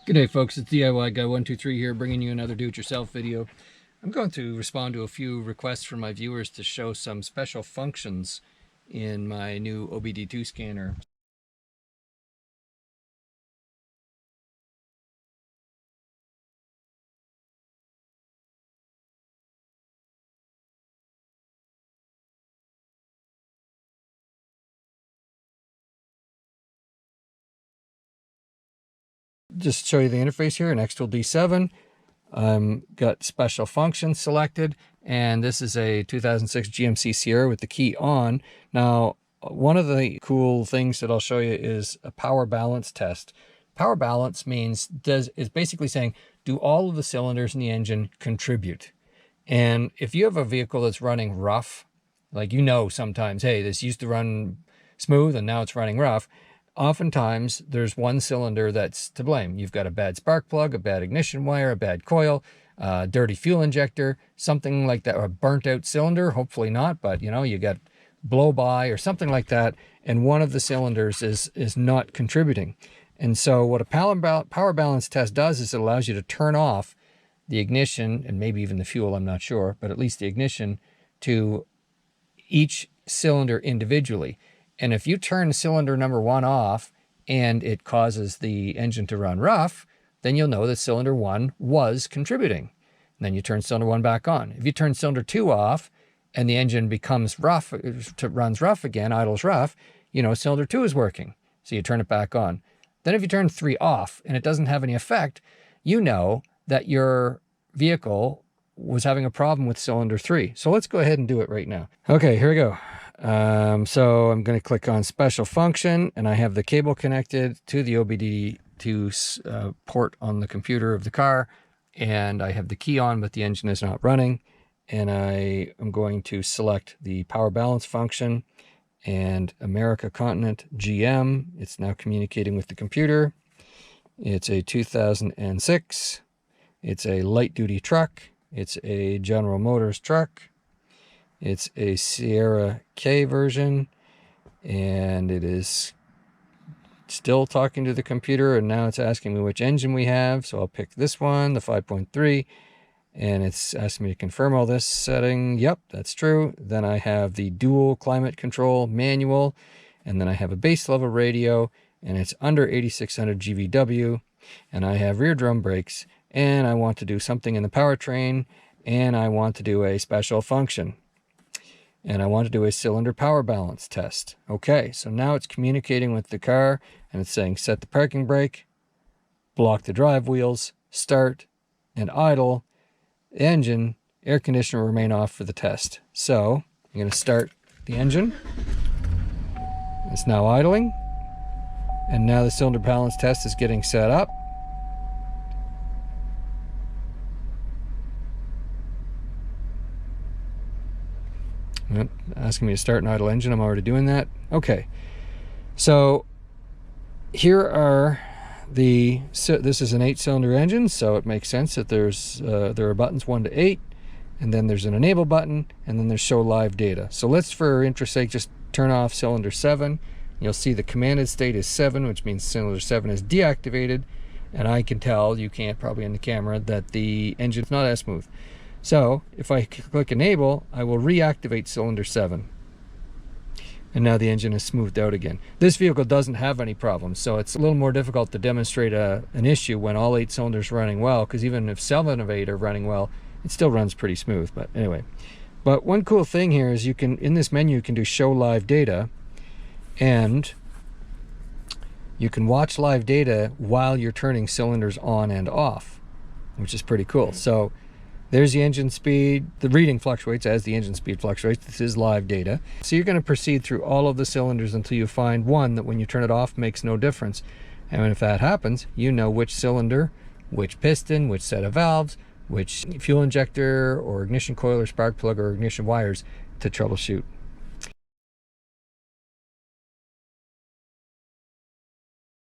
G'day folks, it's DIY Guy 123 here, bringing you another do-it-yourself video. I'm going to respond to a few requests from my viewers to show some special functions in my new OBD2 scanner. Just show you the interface here in XTOOL D7. Got special functions selected, and this is a 2006 GMC Sierra with the key on. Now, one of the cool things that I'll show you is a power balance test. Power balance means is basically saying, do all of the cylinders in the engine contribute? And if you have a vehicle that's running rough, like sometimes, hey, this used to run smooth and now it's running rough, oftentimes there's one cylinder that's to blame. You've got a bad spark plug, a bad ignition wire, a bad coil, dirty fuel injector, something like that, or a burnt out cylinder. Hopefully not, but you got blow by or something like that, and one of the cylinders is not contributing. And so what a power balance test does is it allows you to turn off the ignition, and maybe even the fuel, I'm not sure, but at least the ignition, to each cylinder individually. And if you turn cylinder number 1 off and it causes the engine to run rough, then you'll know that cylinder 1 was contributing. And then you turn cylinder 1 back on. If you turn cylinder 2 off and the engine becomes rough, runs rough again, idles rough, cylinder 2 is working. So you turn it back on. Then if you turn 3 off and it doesn't have any effect, you know that your vehicle was having a problem with cylinder 3. So let's go ahead and do it right now. Okay, here we go. So I'm going to click on special function, and I have the cable connected to the OBD2 port on the computer of the car, and I have the key on, but the engine is not running. And I am going to select the power balance function and America Continent GM. It's now communicating with the computer. It's a 2006. It's a light duty truck. It's a General Motors truck. It's a Sierra K version, and it is still talking to the computer, and now it's asking me which engine we have. So I'll pick this one, the 5.3, and it's asking me to confirm all this setting. Yep, that's true. Then I have the dual climate control manual, and then I have a base level radio, and it's under 8600 GVW, and I have rear drum brakes, and I want to do something in the powertrain, and I want to do a special function. And I want to do a cylinder power balance test. Okay, so now it's communicating with the car, and it's saying set the parking brake, block the drive wheels, start, and idle. The engine, air conditioner will remain off for the test. So I'm going to start the engine. It's now idling. And now the cylinder balance test is getting set up. Asking me to start an idle engine. I'm already doing that. Okay, so here are this is an 8-cylinder engine, so it makes sense that there are buttons 1 to 8, and then there's an enable button, and then there's show live data. So let's, for interest sake, just turn off cylinder 7. You'll see the commanded state is 7, which means cylinder 7 is deactivated, and I can tell, you can't probably in the camera, that the engine's not as smooth. So if I click enable, I will reactivate cylinder 7. And now the engine is smoothed out again. This vehicle doesn't have any problems, so it's a little more difficult to demonstrate an issue when all 8 cylinders are running well, because even if 7 of 8 are running well, it still runs pretty smooth. But anyway, but one cool thing here is you can, in this menu, you can do show live data, and you can watch live data while you're turning cylinders on and off, which is pretty cool. So there's the engine speed. The reading fluctuates as the engine speed fluctuates. This is live data. So you're going to proceed through all of the cylinders until you find one that when you turn it off makes no difference. And if that happens, you know which cylinder, which piston, which set of valves, which fuel injector or ignition coil or spark plug or ignition wires to troubleshoot.